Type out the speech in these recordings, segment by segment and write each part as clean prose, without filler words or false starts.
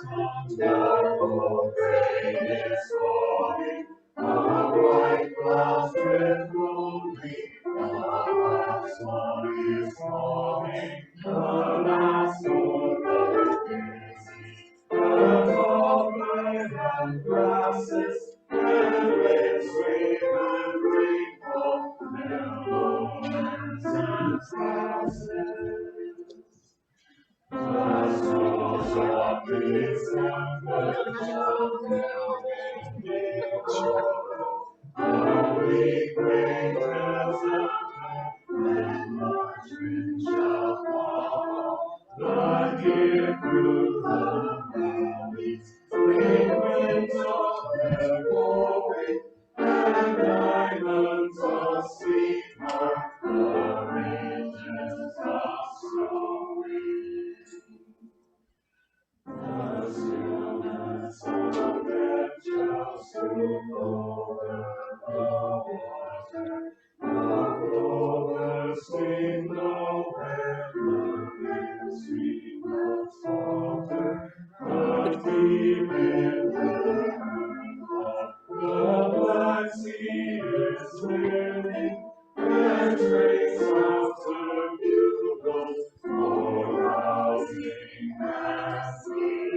The rain is falling, the white clouds drift lonely, the sun is falling, the last over busy, the tall pine and grasses, and waves wave and rainfall, meadowlands and grasses. The snows of December shall melt in mid-autumn. The bleak rain tells of when March wind shall follow. The deer through the valleys, spring winds of their going, and islands of sweetheart, the regions of snowing. The stillness of them shall soon over the water. The plovers sing nowhere, the clear stream notes falter. The deep in the earth, the Black Sea is swimming, and trace of the bugles for rousing mass relief.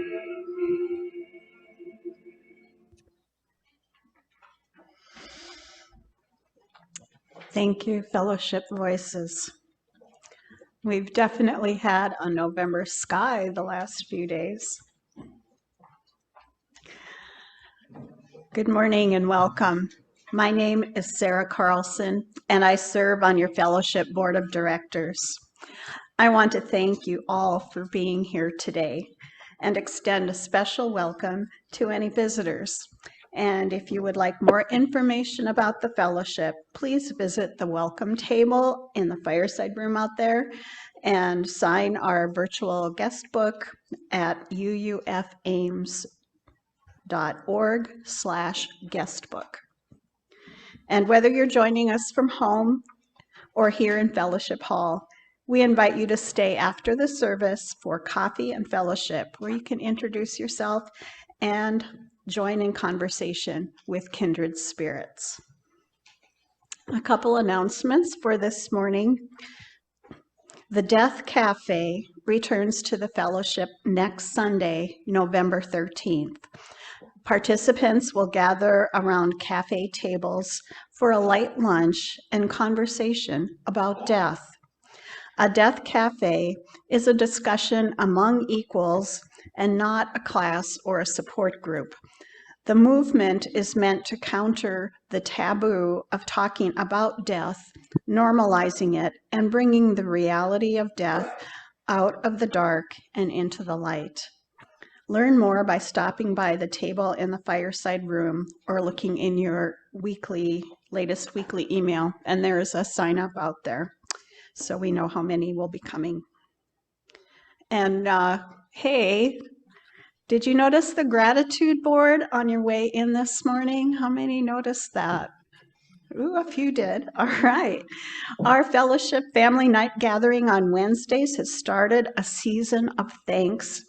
Thank you, Fellowship Voices. We've definitely had a November sky the last few days. Good morning and welcome. My name is Sarah Carlson, and I serve on your Fellowship Board of Directors. I want to thank you all for being here today and extend a special welcome to any visitors. And if you would like more information about the fellowship, please visit the welcome table in the fireside room out there and sign our virtual guest book at uufames.org/guestbook. And whether you're joining us from home or here in Fellowship Hall, we invite you to stay after the service for coffee and fellowship, where you can introduce yourself and join in conversation with kindred spirits. A couple announcements for this morning. The Death Cafe returns to the fellowship next Sunday, November 13th. Participants will gather around cafe tables for a light lunch and conversation about death. A Death Cafe is a discussion among equals and not a class or a support group. The movement is meant to counter the taboo of talking about death, normalizing it, and bringing the reality of death out of the dark and into the light. Learn more by stopping by the table in the fireside room or looking in your latest weekly email, and there is a sign up out there, so we know how many will be coming. And hey, did you notice the gratitude board on your way in this morning? How many noticed that? Ooh, a few did. All right. Our fellowship family night gathering on Wednesdays has started a season of thanks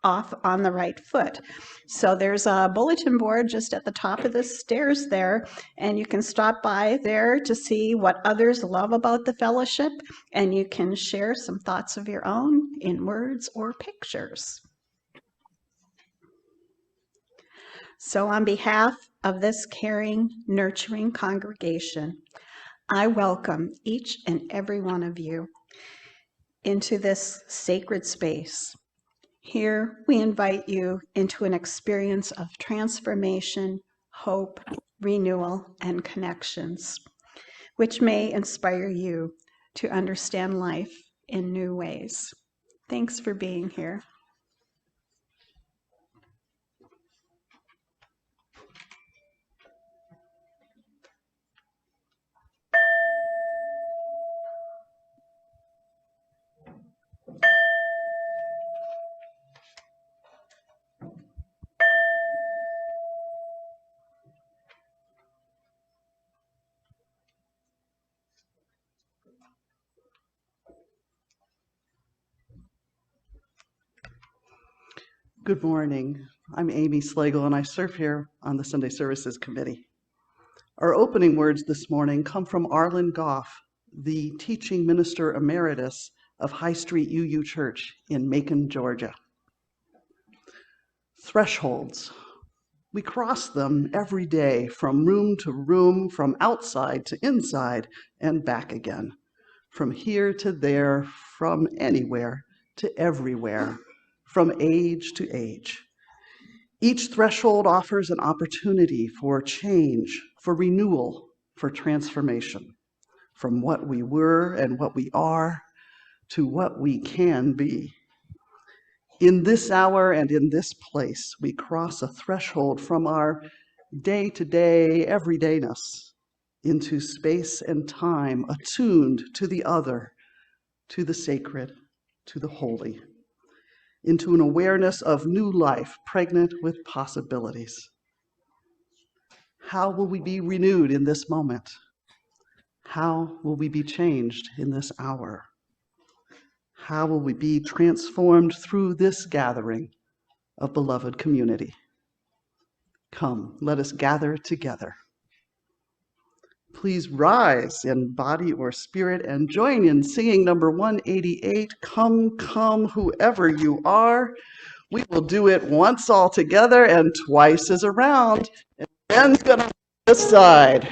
off on the right foot. So there's a bulletin board just at the top of the stairs there, and you can stop by there to see what others love about the fellowship, and you can share some thoughts of your own in words or pictures. So on behalf of this caring, nurturing congregation, I welcome each and every one of you into this sacred space. Here, we invite you into an experience of transformation, hope, renewal, and connections, which may inspire you to understand life in new ways. Thanks for being here. Good morning. I'm Amy Slagle, and I serve here on the Sunday Services Committee. Our opening words this morning come from Arlen Goff, the teaching minister emeritus of High Street UU Church in Macon, Georgia. Thresholds. We cross them every day from room to room, from outside to inside, and back again. From here to there, from anywhere to everywhere, from age to age. Each threshold offers an opportunity for change, for renewal, for transformation, from what we were and what we are to what we can be. In this hour and in this place, we cross a threshold from our day-to-day everydayness into space and time attuned to the other, to the sacred, to the holy, into an awareness of new life pregnant with possibilities. How will we be renewed in this moment? How will we be changed in this hour? How will we be transformed through this gathering of beloved community? Come, let us gather together. Please rise in body or spirit and join in singing number 188, Come, Come, Whoever You Are. We will do it once all together and twice as around. And Ben's gonna this side.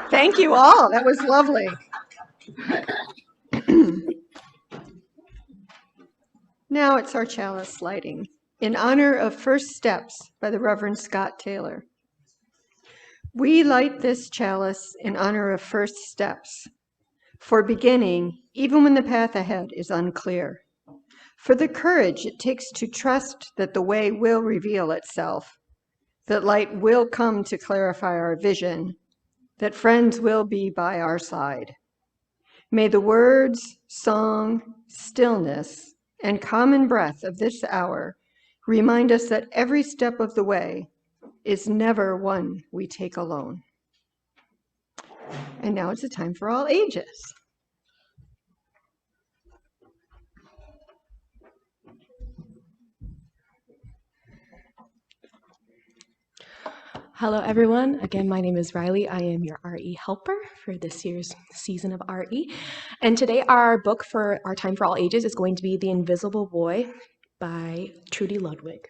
Thank you all. That was lovely. Now it's our chalice lighting in honor of First Steps by the Reverend Scott Taylor. We light this chalice in honor of first steps, for beginning, even when the path ahead is unclear, for the courage it takes to trust that the way will reveal itself, that light will come to clarify our vision, that friends will be by our side. May the words, song, stillness, and common breath of this hour remind us that every step of the way is never one we take alone. And now it's a time for all ages. Hello, everyone. Again, my name is Riley. I am your RE helper for this year's season of RE. And today our book for our Time for All Ages is going to be The Invisible Boy by Trudy Ludwig.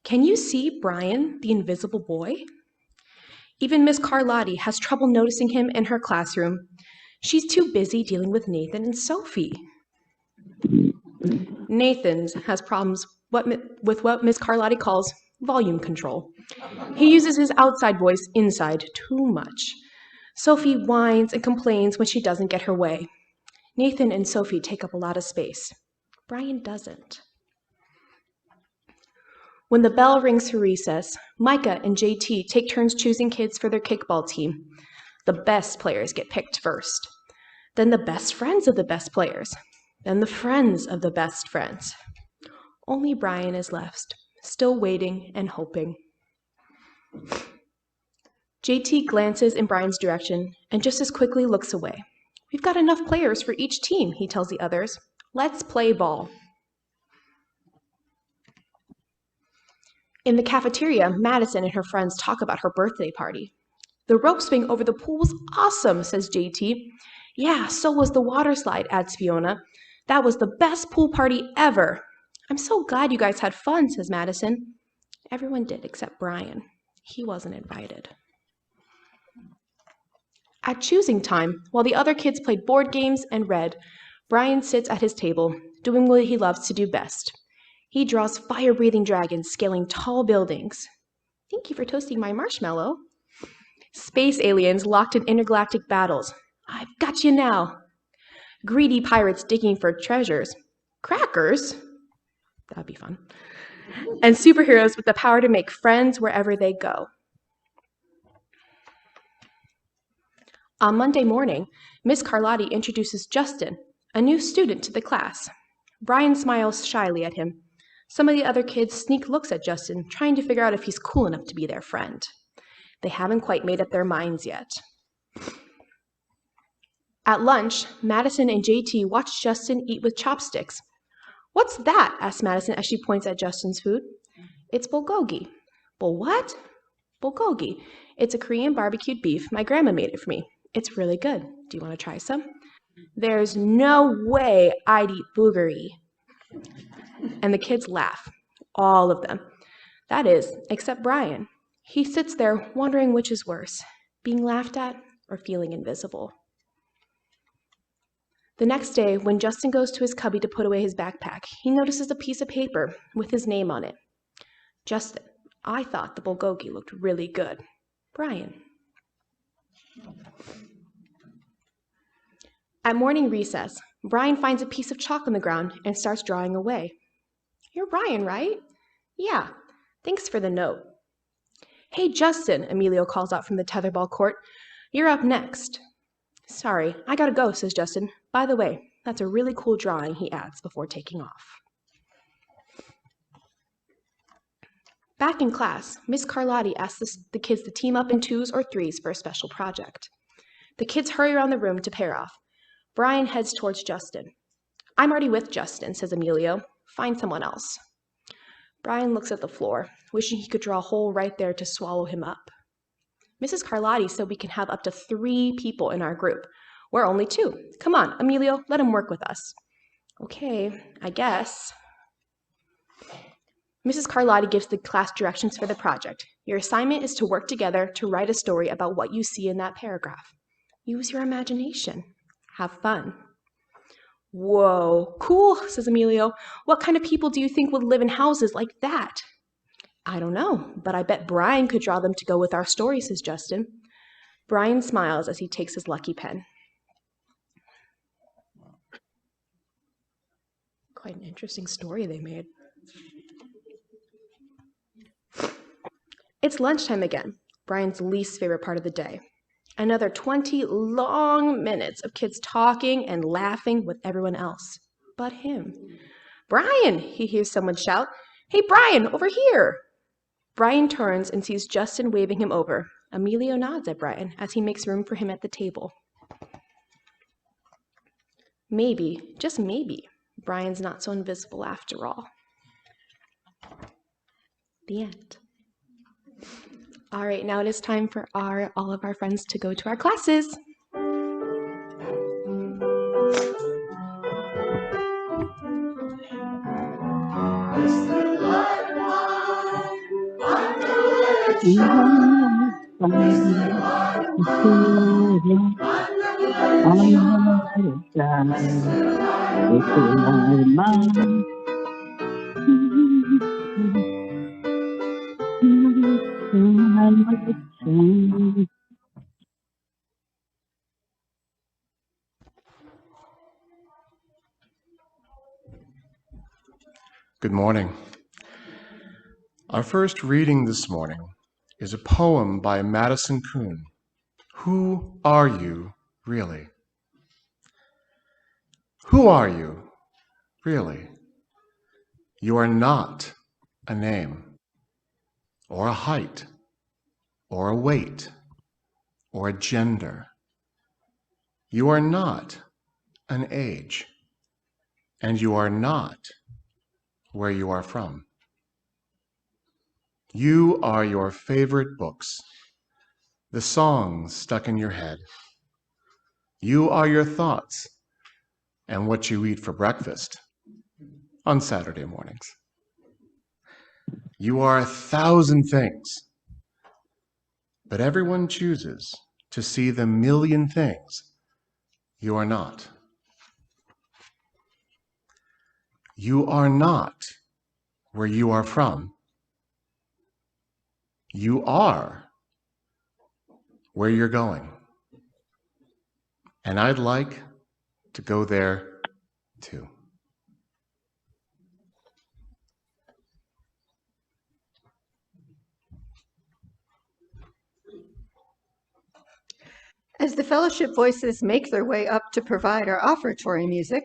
Can you see Brian, the invisible boy? Even Miss Carlotti has trouble noticing him in her classroom. She's too busy dealing with Nathan and Sophie. Nathan has problems with what Miss Carlotti calls volume control. He uses his outside voice inside too much. Sophie whines and complains when she doesn't get her way. Nathan and Sophie take up a lot of space. Brian doesn't. When the bell rings for recess, Micah and JT take turns choosing kids for their kickball team. The best players get picked first. Then the best friends of the best players. Then the friends of the best friends. Only Brian is left, still waiting and hoping. JT glances in Brian's direction and just as quickly looks away. We've got enough players for each team, he tells the others. Let's play ball. In the cafeteria, Madison and her friends talk about her birthday party. The rope swing over the pool was awesome, says JT. Yeah, so was the water slide, adds Fiona. That was the best pool party ever. I'm so glad you guys had fun, says Madison. Everyone did except Brian. He wasn't invited. At choosing time, while the other kids played board games and read, Brian sits at his table, doing what he loves to do best. He draws fire-breathing dragons scaling tall buildings. Thank you for toasting my marshmallow. Space aliens locked in intergalactic battles. I've got you now. Greedy pirates digging for treasures. Crackers? That'd be fun. And superheroes with the power to make friends wherever they go. On Monday morning, Miss Carlotti introduces Justin, a new student to the class. Brian smiles shyly at him. Some of the other kids sneak looks at Justin, trying to figure out if he's cool enough to be their friend. They haven't quite made up their minds yet. At lunch, Madison and JT watch Justin eat with chopsticks. What's that? Asks Madison as she points at Justin's food. It's bulgogi. What? Bulgogi. It's a Korean barbecued beef. My grandma made it for me. It's really good. Do you want to try some? There's no way I'd eat bulgogi. And the kids laugh. All of them. That is, except Brian. He sits there wondering which is worse, being laughed at or feeling invisible. The next day, when Justin goes to his cubby to put away his backpack, he notices a piece of paper with his name on it. Justin, I thought the bulgogi looked really good. Brian. At morning recess, Brian finds a piece of chalk on the ground and starts drawing away. You're Brian, right? Yeah. Thanks for the note. Hey, Justin, Emilio calls out from the tetherball court. You're up next. Sorry, I gotta go, says Justin. By the way, that's a really cool drawing, he adds before taking off. Back in class, Miss Carlotti asks the kids to team up in 2s or 3s for a special project. The kids hurry around the room to pair off. Brian heads towards Justin. I'm already with Justin, says Emilio. Find someone else. Brian looks at the floor, wishing he could draw a hole right there to swallow him up. Mrs. Carlotti said we can have up to 3 people in our group. We're only 2. Come on, Emilio, let him work with us. Okay, I guess. Mrs. Carlotti gives the class directions for the project. Your assignment is to work together to write a story about what you see in that paragraph. Use your imagination. Have fun. Whoa, cool, says Emilio. What kind of people do you think would live in houses like that? I don't know, but I bet Brian could draw them to go with our story, says Justin. Brian smiles as he takes his lucky pen. Quite an interesting story they made. It's lunchtime again, Brian's least favorite part of the day. Another 20 long minutes of kids talking and laughing with everyone else but him. Brian, he hears someone shout. Hey, Brian, over here. Brian turns and sees Justin waving him over. Emilio nods at Brian as he makes room for him at the table. Maybe, just maybe, Brian's not so invisible after all. The end. All right, now it is time for all of our friends to go to our classes. Good morning. Our first reading this morning is a poem by Madison Kuhn. Who are you, really? Who are you, really? You are not a name, or a height, or a weight, or a gender. You are not an age, and you are not where you are from. You are your favorite books, the songs stuck in your head. You are your thoughts and what you eat for breakfast on Saturday mornings. You are 1,000 things, but everyone chooses to see the million things you are not. You are not where you are from. You are where you're going. And I'd like to go there too. As the fellowship voices make their way up to provide our offertory music,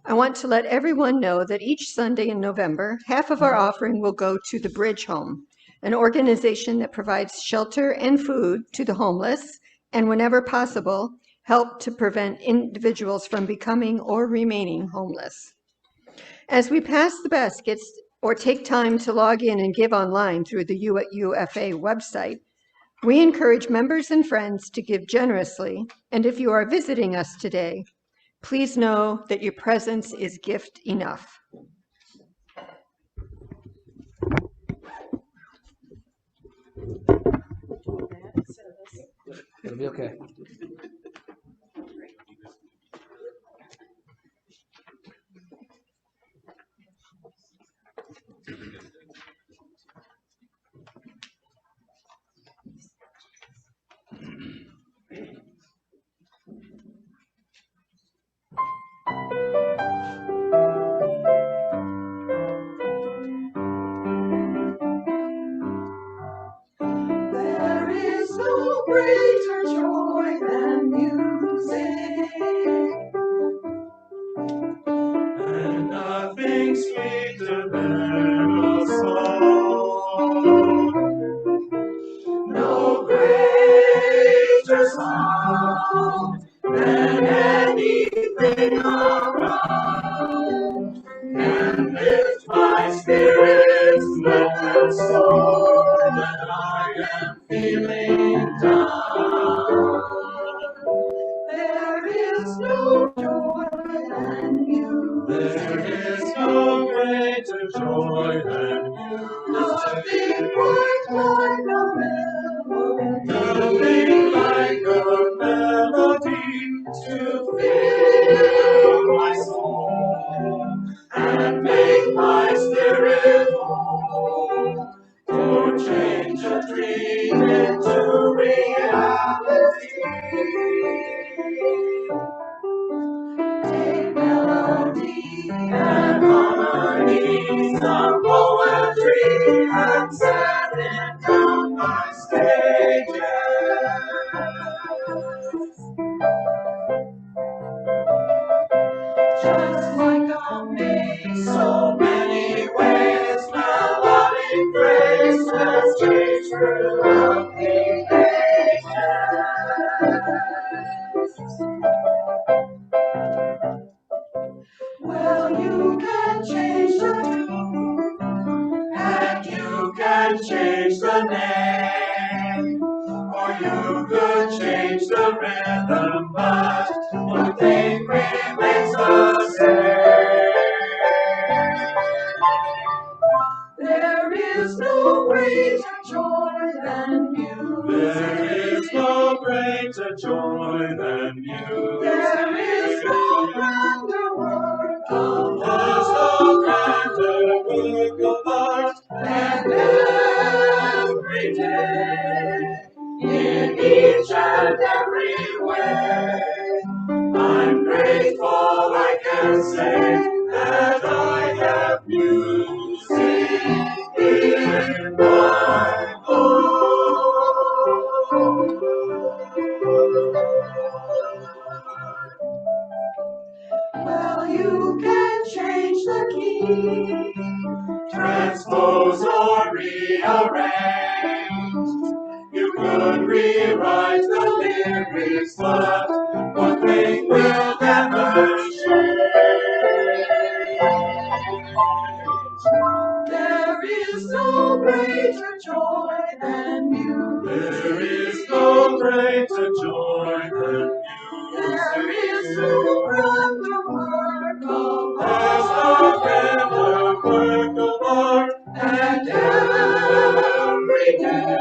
I want to let everyone know that each Sunday in November, half of our offering will go to the Bridge Home, an organization that provides shelter and food to the homeless, and whenever possible, help to prevent individuals from becoming or remaining homeless. As we pass the baskets or take time to log in and give online through the UFA website, we encourage members and friends to give generously, and if you are visiting us today, please know that your presence is gift enough. It'll be okay. There is no greater joy than music, and nothing sweeter than a song. No greater sound than anything around can lift my spirits, let them soar when I am feeling down. There is no joy than you. There is no greater joy than you. Nothing quite like a melody. Nothing like a melody to fill my soul and make my spirit whole. To change a dream into reality. Take melody and harmony, some poetry, and set it down my stages. Just like a maze, so many ways, melodic grace has changed throughout the ages. Well, you can change the tune, and you can change the name, or you could change the rhythm, but one thing remains the same. There is no greater joy than music. There is no greater joy than music. There is no grander work of art. There's no grander work of art. And every day, in each and every way, I'm grateful I can say that I have music in my heart. Well, you can change the key, transpose or rearrange. You could rewrite the Christmas, one thing will never change. There is no greater joy than you. There is no greater joy than you. There is no greater work of art, and every day,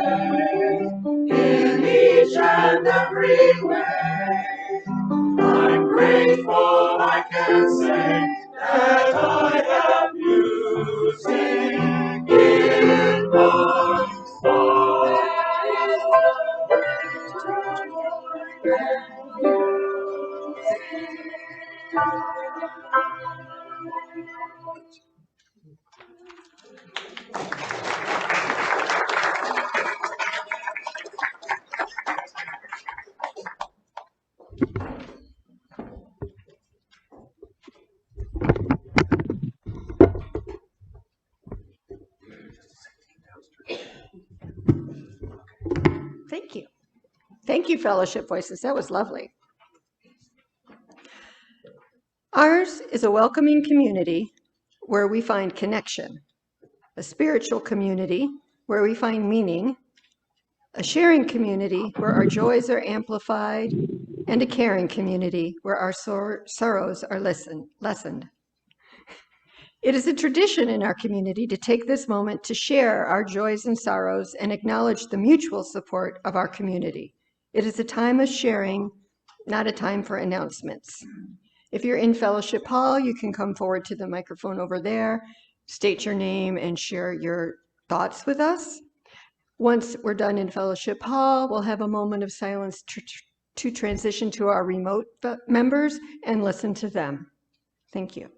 in each and every way, I'm grateful I can say that I have music in my heart. Thank you. Thank you, Fellowship Voices. That was lovely. Ours is a welcoming community where we find connection, a spiritual community where we find meaning, a sharing community where our joys are amplified, and a caring community where our sorrows are lessened. It is a tradition in our community to take this moment to share our joys and sorrows and acknowledge the mutual support of our community. It is a time of sharing, not a time for announcements. If you're in Fellowship Hall, you can come forward to the microphone over there, state your name, and share your thoughts with us. Once we're done in Fellowship Hall, we'll have a moment of silence to transition to our remote members and listen to them. Thank you.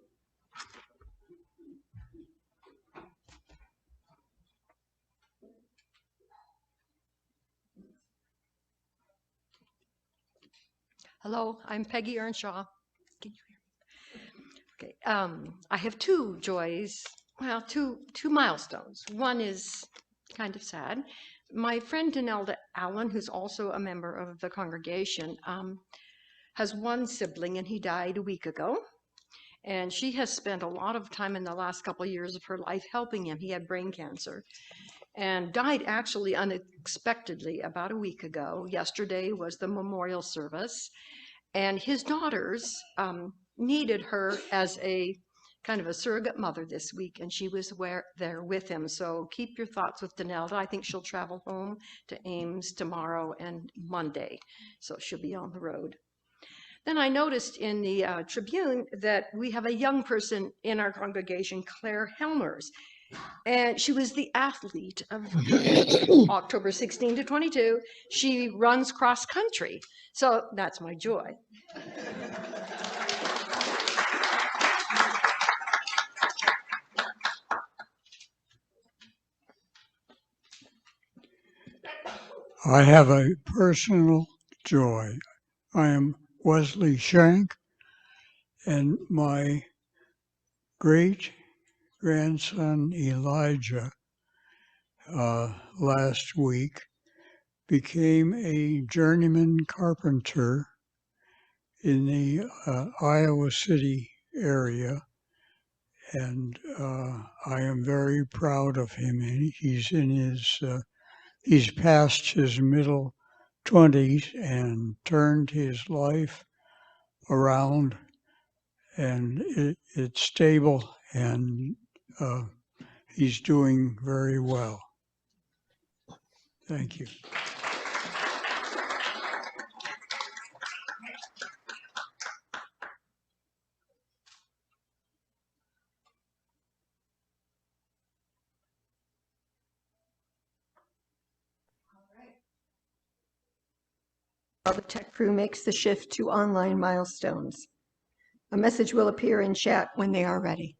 Hello, I'm Peggy Earnshaw. Can you hear me? Okay. I have two joys, well, two milestones. One is kind of sad. My friend Danelda Allen, who's also a member of the congregation, has one sibling, and he died a week ago. And she has spent a lot of time in the last couple of years of her life helping him. He had brain cancer and died actually unexpectedly about a week ago. Yesterday was the memorial service, and his daughters needed her as a kind of a surrogate mother this week, and she was there with him. So keep your thoughts with Danelda. I think she'll travel home to Ames tomorrow and Monday, so she'll be on the road. Then I noticed in the Tribune that we have a young person in our congregation, Claire Helmers, and she was the athlete of October 16 to 22. She runs cross country, so that's my joy. I have a personal joy. I am Wesley Shank, and my great-grandson Elijah last week became a journeyman carpenter in the Iowa City area, and I am very proud of him. He's in his he's past his middle 20s and turned his life around, and it's stable, and he's doing very well. Thank you. While the tech crew makes the shift to online milestones, a message will appear in chat when they are ready.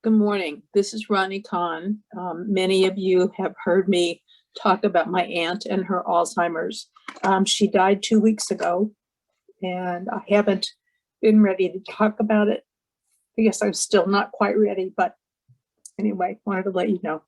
Good morning. This is Ronnie Kahn. Many of you have heard me talk about my aunt and her Alzheimer's. She died 2 weeks ago, and I haven't been ready to talk about it. I guess I'm still not quite ready, but anyway, wanted to let you know.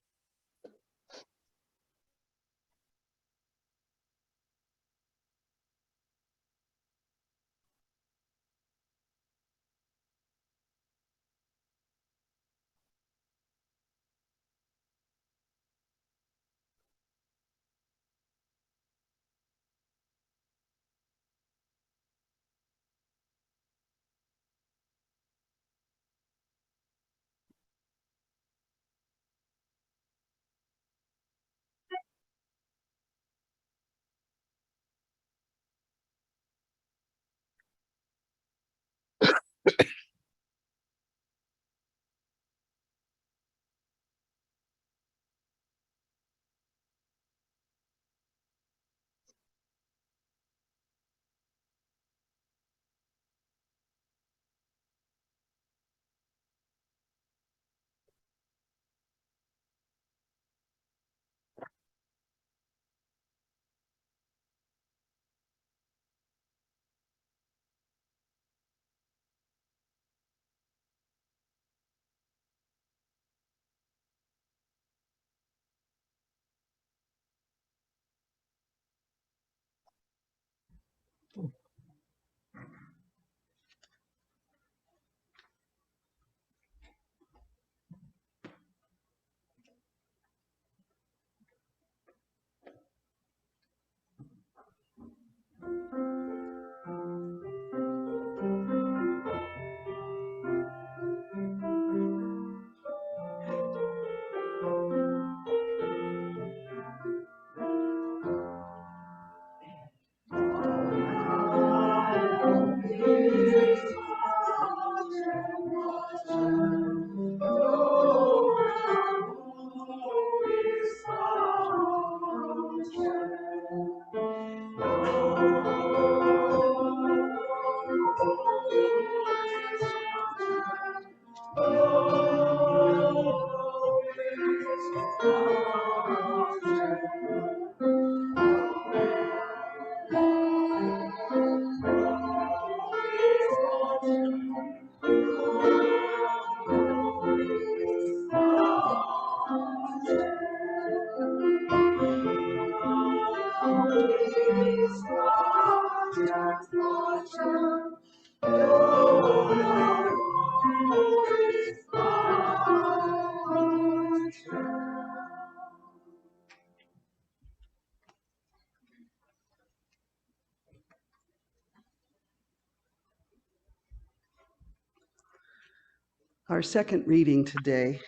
Our second reading today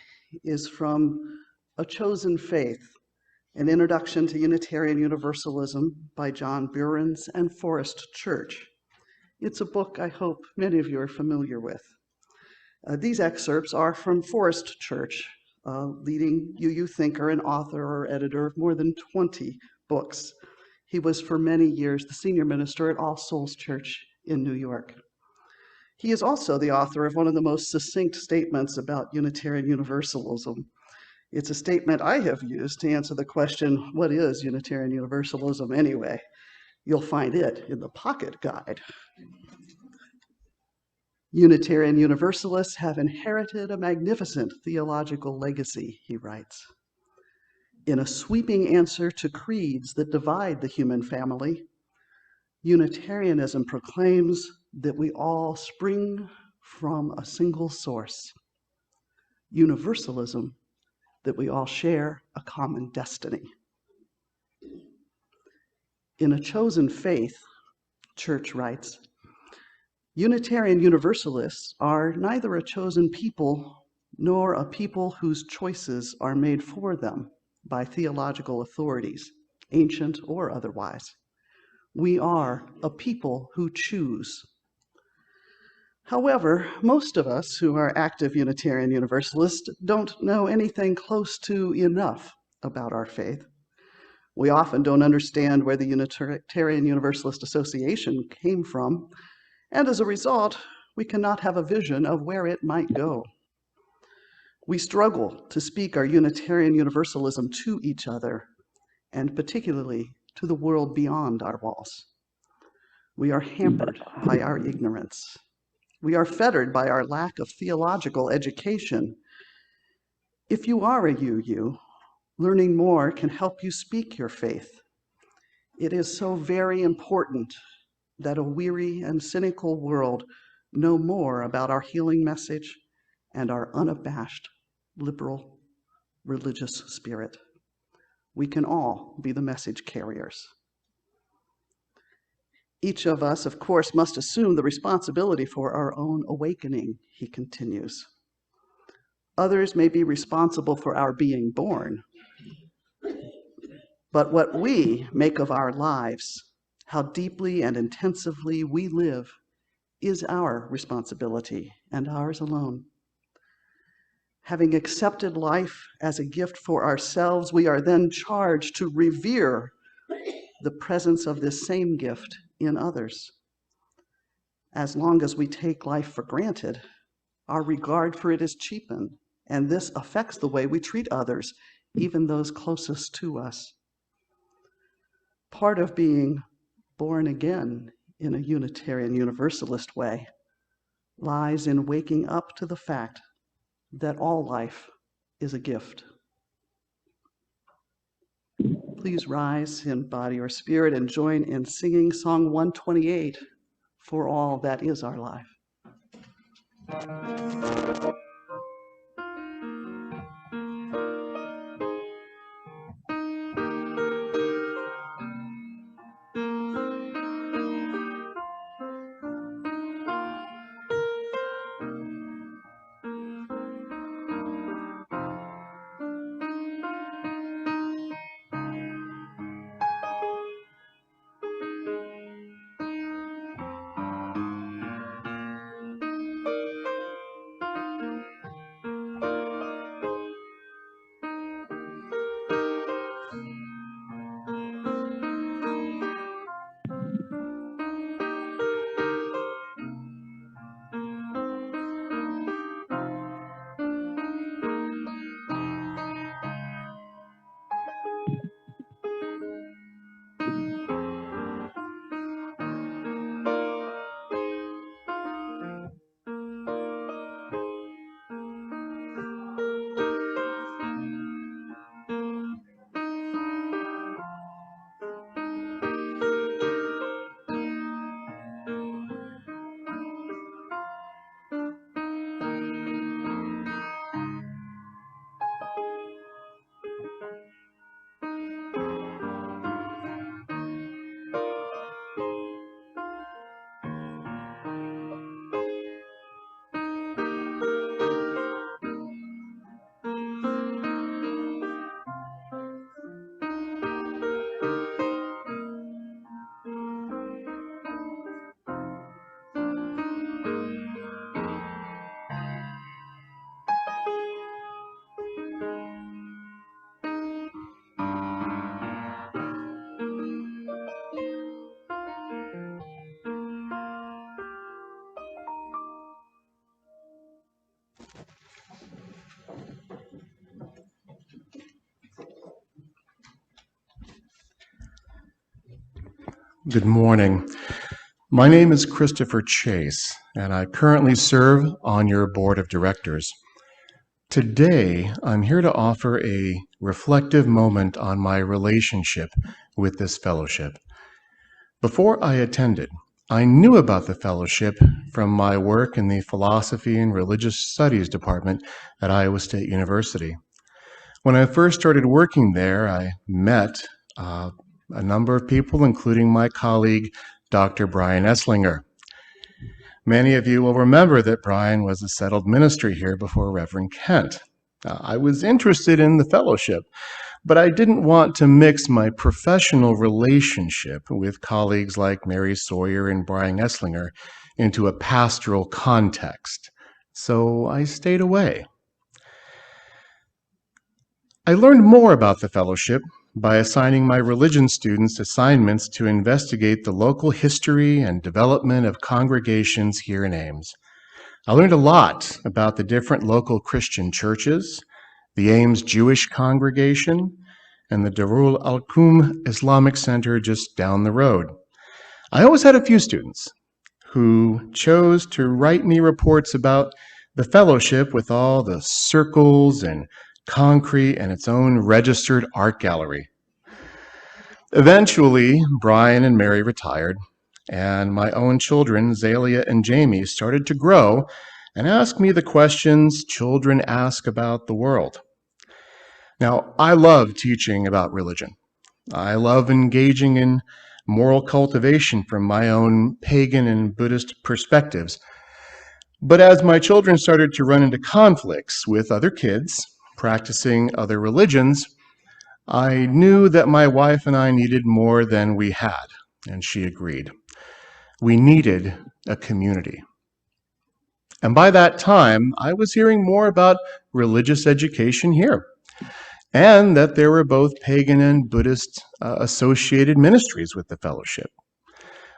is from A Chosen Faith, an introduction to Unitarian Universalism by John Burens and Forest Church. It's a book I hope many of you are familiar with. These excerpts are from Forest Church, a leading UU thinker and author or editor of more than 20 books. He was for many years the senior minister at All Souls Church in New York. He is also the author of one of the most succinct statements about Unitarian Universalism. It's a statement I have used to answer the question, what is Unitarian Universalism anyway? You'll find it in the Pocket Guide. Unitarian Universalists have inherited a magnificent theological legacy, he writes. In a sweeping answer to creeds that divide the human family, Unitarianism proclaims that we all spring from a single source. Universalism, that we all share a common destiny. In A Chosen Faith, Church writes, Unitarian Universalists are neither a chosen people nor a people whose choices are made for them by theological authorities, ancient or otherwise. We are a people who choose. However, most of us who are active Unitarian Universalists don't know anything close to enough about our faith. We often don't understand where the Unitarian Universalist Association came from, and as a result, we cannot have a vision of where it might go. We struggle to speak our Unitarian Universalism to each other, and particularly to the world beyond our walls. We are hampered by our ignorance. We are fettered by our lack of theological education. If you are a UU, learning more can help you speak your faith. It is so very important that a weary and cynical world know more about our healing message and our unabashed liberal religious spirit. We can all be the message carriers. Each of us, of course, must assume the responsibility for our own awakening, he continues. Others may be responsible for our being born, but what we make of our lives, how deeply and intensively we live, is our responsibility and ours alone. Having accepted life as a gift for ourselves, we are then charged to revere the presence of this same gift in others. As long as we take life for granted, our regard for it is cheapened, and this affects the way we treat others, even those closest to us. Part of being born again in a Unitarian Universalist way lies in waking up to the fact that all life is a gift. Please rise in body or spirit and join in singing Song 128, For All That Is Our Life. Good morning. My name is Christopher Chase, and I currently serve on your board of directors. Today, I'm here to offer a reflective moment on my relationship with this fellowship. Before I attended, I knew about the fellowship from my work in the Philosophy and Religious Studies department at Iowa State University. When I first started working there, I met a number of people, including my colleague, Dr. Brian Esslinger. Many of you will remember that Brian was a settled ministry here before Reverend Kent. I was interested in the fellowship, but I didn't want to mix my professional relationship with colleagues like Mary Sawyer and Brian Esslinger into a pastoral context, so I stayed away. I learned more about the fellowship by assigning my religion students assignments to investigate the local history and development of congregations here in Ames. I learned a lot about the different local Christian churches, the Ames Jewish congregation, and the Darul Al-Qum Islamic Center just down the road. I always had a few students who chose to write me reports about the fellowship with all the circles and concrete and its own registered art gallery. Eventually, Brian and Mary retired, and my own children, Zalia and Jamie, started to grow and ask me the questions children ask about the world. Now, I love teaching about religion. I love engaging in moral cultivation from my own pagan and Buddhist perspectives. But as my children started to run into conflicts with other kids practicing other religions, I knew that my wife and I needed more than we had, and she agreed. We needed a community. And by that time, I was hearing more about religious education here, and that there were both pagan and Buddhist associated ministries with the fellowship.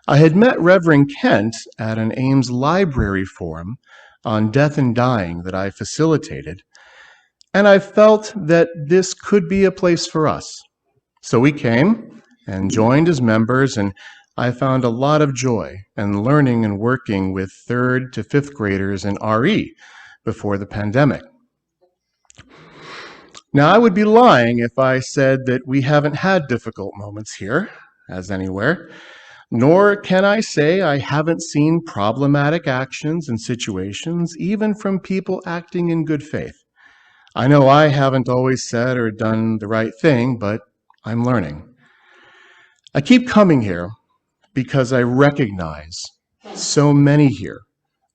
I had met Reverend Kent at an Ames Library forum on death and dying that I facilitated, and I felt that this could be a place for us. So we came and joined as members, and I found a lot of joy in learning and working with 3rd to 5th graders in RE before the pandemic. Now, I would be lying if I said that we haven't had difficult moments here, as anywhere, nor can I say I haven't seen problematic actions and situations, even from people acting in good faith. I know I haven't always said or done the right thing, but I'm learning. I keep coming here because I recognize so many here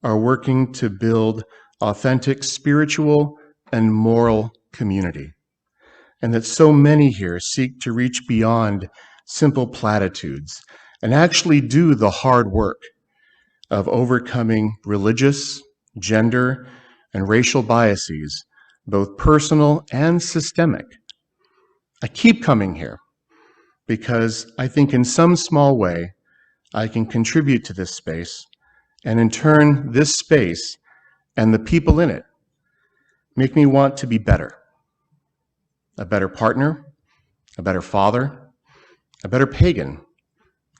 are working to build authentic spiritual and moral community, and that so many here seek to reach beyond simple platitudes and actually do the hard work of overcoming religious, gender, and racial biases, both personal and systemic. I keep coming here because I think in some small way I can contribute to this space, and in turn, this space and the people in it make me want to be better. A better partner, a better father, a better pagan,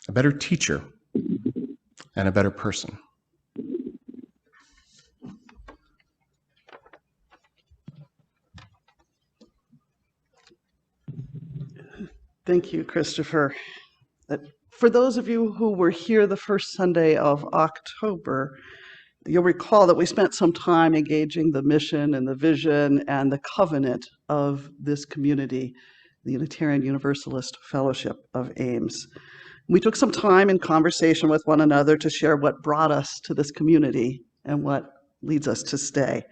a better teacher, and a better person. Thank you, Christopher. For those of you who were here the first Sunday of October, you'll recall that we spent some time engaging the mission and the vision and the covenant of this community, the Unitarian Universalist Fellowship of Ames. We took some time in conversation with one another to share what brought us to this community and what leads us to stay.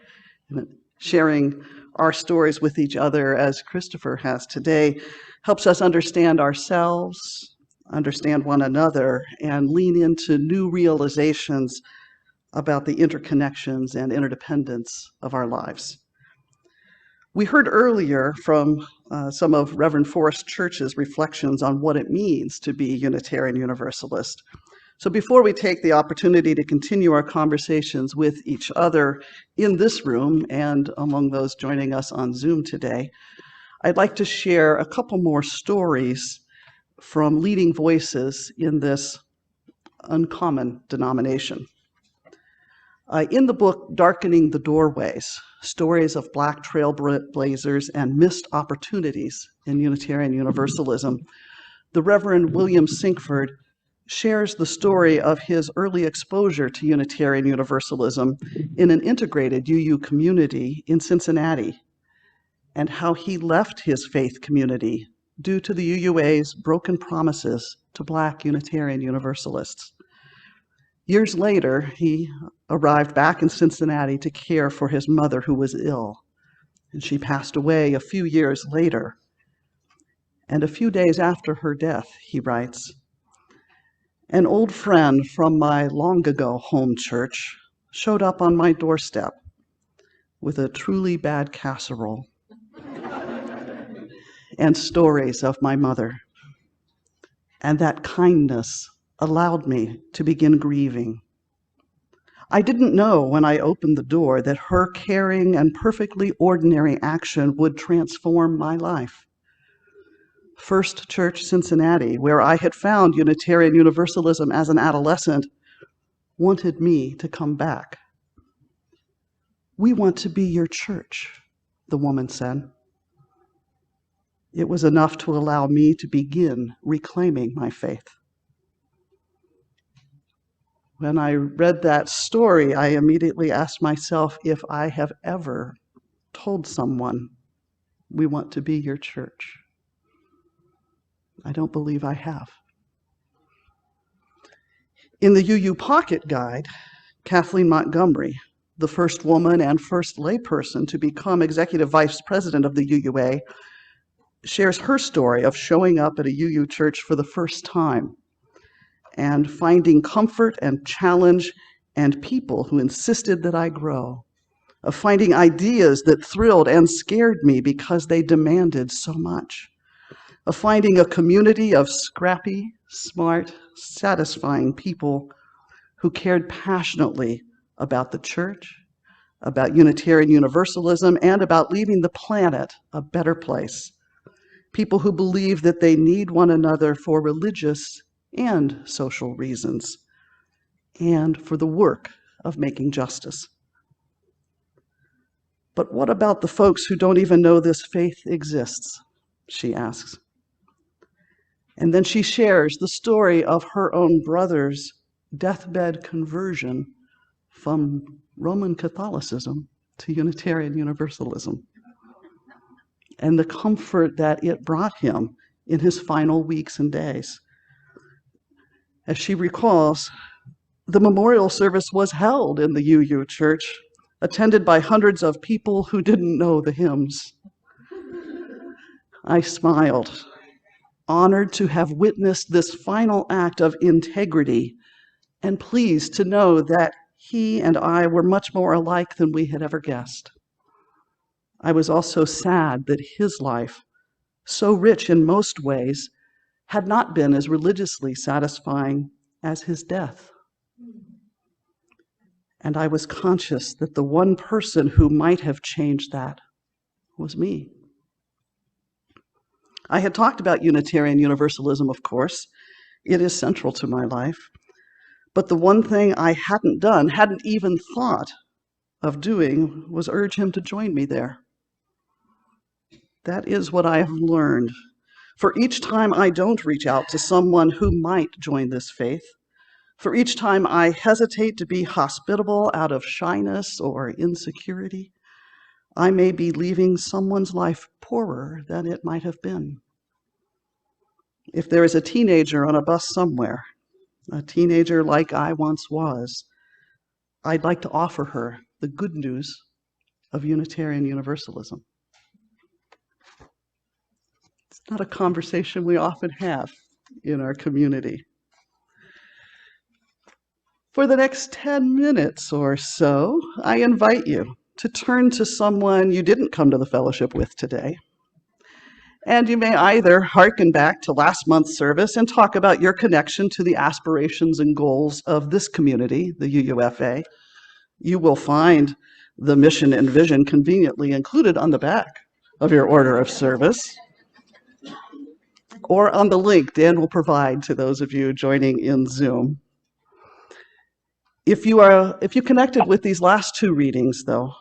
Sharing our stories with each other, as Christopher has today, helps us understand ourselves, understand one another, and lean into new realizations about the interconnections and interdependence of our lives. We heard earlier from some of Reverend Forrest Church's reflections on what it means to be Unitarian Universalist. So before we take the opportunity to continue our conversations with each other in this room and among those joining us on Zoom today, I'd like to share a couple more stories from leading voices in this uncommon denomination. In the book, Darkening the Doorways, Stories of Black Trailblazers and Missed Opportunities in Unitarian Universalism, the Reverend William Sinkford shares the story of his early exposure to Unitarian Universalism in an integrated UU community in Cincinnati, and how he left his faith community due to the UUA's broken promises to Black Unitarian Universalists. Years later, he arrived back in Cincinnati to care for his mother, who was ill, and she passed away a few years later. And a few days after her death, he writes, "An old friend from my long-ago home church showed up on my doorstep with a truly bad casserole and stories of my mother. And that kindness allowed me to begin grieving. I didn't know when I opened the door that her caring and perfectly ordinary action would transform my life. First Church Cincinnati, where I had found Unitarian Universalism as an adolescent, wanted me to come back. "We want to be your church," the woman said. It was enough to allow me to begin reclaiming my faith. When I read that story, I immediately asked myself if I have ever told someone, "We want to be your church." I don't believe I have. In the UU Pocket Guide, Kathleen Montgomery, the first woman and first layperson to become executive vice president of the UUA, shares her story of showing up at a UU church for the first time and finding comfort and challenge and people who insisted that I grow, of finding ideas that thrilled and scared me because they demanded so much, of finding a community of scrappy, smart, satisfying people who cared passionately about the church, about Unitarian Universalism, and about leaving the planet a better place. People who believe that they need one another for religious and social reasons, and for the work of making justice. But what about the folks who don't even know this faith exists? She asks. And then she shares the story of her own brother's deathbed conversion from Roman Catholicism to Unitarian Universalism, and the comfort that it brought him in his final weeks and days. As she recalls, the memorial service was held in the UU church, attended by hundreds of people who didn't know the hymns. I smiled, honored to have witnessed this final act of integrity, and pleased to know that he and I were much more alike than we had ever guessed. I was also sad that his life, so rich in most ways, had not been as religiously satisfying as his death. And I was conscious that the one person who might have changed that was me. I had talked about Unitarian Universalism, of course. It is central to my life. But the one thing I hadn't done, hadn't even thought of doing, was urge him to join me there. That is what I have learned. For each time I don't reach out to someone who might join this faith, for each time I hesitate to be hospitable out of shyness or insecurity, I may be leaving someone's life poorer than it might have been. If there is a teenager on a bus somewhere, a teenager like I once was, I'd like to offer her the good news of Unitarian Universalism. It's not a conversation we often have in our community. For the next 10 minutes or so, I invite you to turn to someone you didn't come to the fellowship with today. And you may either hearken back to last month's service and talk about your connection to the aspirations and goals of this community, the UUFA. You will find the mission and vision conveniently included on the back of your order of service, or on the link Dan will provide to those of you joining in Zoom. If you connected with these last two readings, though,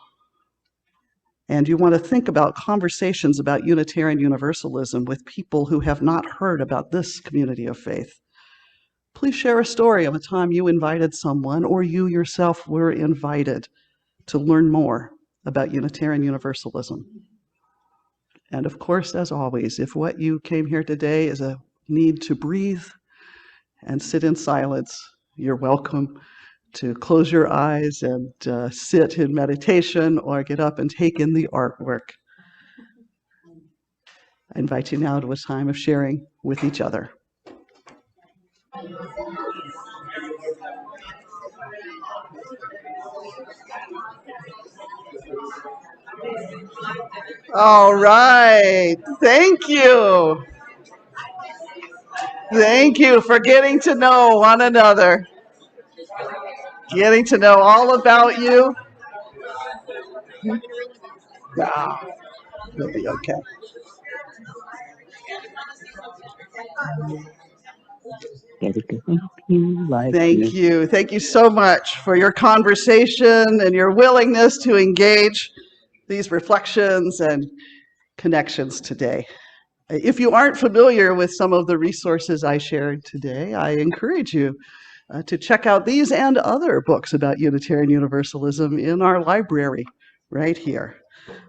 and you want to think about conversations about Unitarian Universalism with people who have not heard about this community of faith, please share a story of a time you invited someone or you yourself were invited to learn more about Unitarian Universalism. And of course, as always, if what you came here today is a need to breathe and sit in silence, you're welcome to close your eyes and sit in meditation or get up and take in the artwork. I invite you now to a time of sharing with each other. All right, thank you. Thank you for getting to know one another. getting to know all about you. Yeah, you'll be okay. Thank you. Thank you so much for your conversation and your willingness to engage these reflections and connections today. If you aren't familiar with some of the resources I shared today, I encourage you to check out these and other books about Unitarian Universalism in our library right here.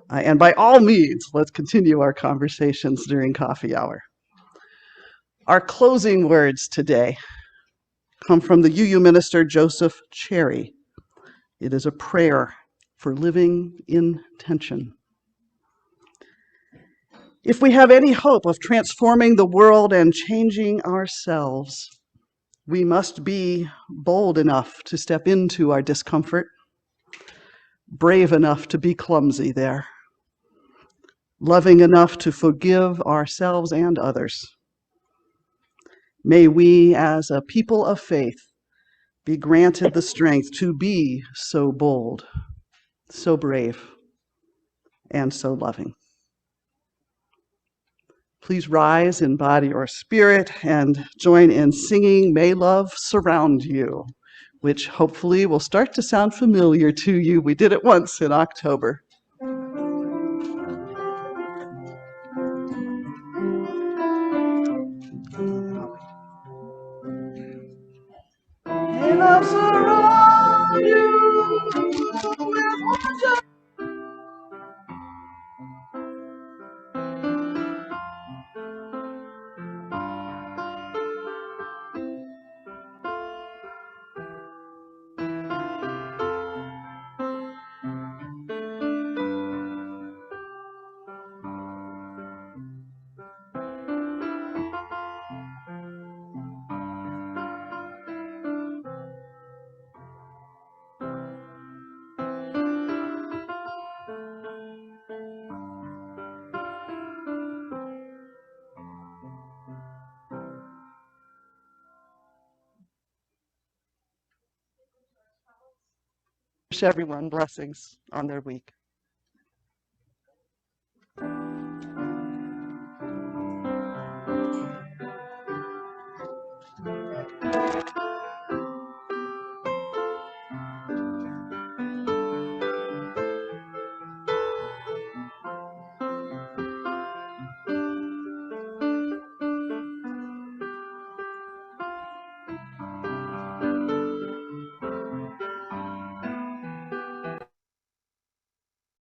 And by all means, let's continue our conversations during coffee hour. Our closing words today come from the UU minister Joseph Cherry. It is a prayer for living in tension. If we have any hope of transforming the world and changing ourselves, we must be bold enough to step into our discomfort, brave enough to be clumsy there, loving enough to forgive ourselves and others. May we, as a people of faith, be granted the strength to be so bold, so brave, and so loving. Please rise in body or spirit and join in singing May Love Surround You, which hopefully will start to sound familiar to you. We did it once in October. May love surround you with wonder. Wish everyone blessings on their week.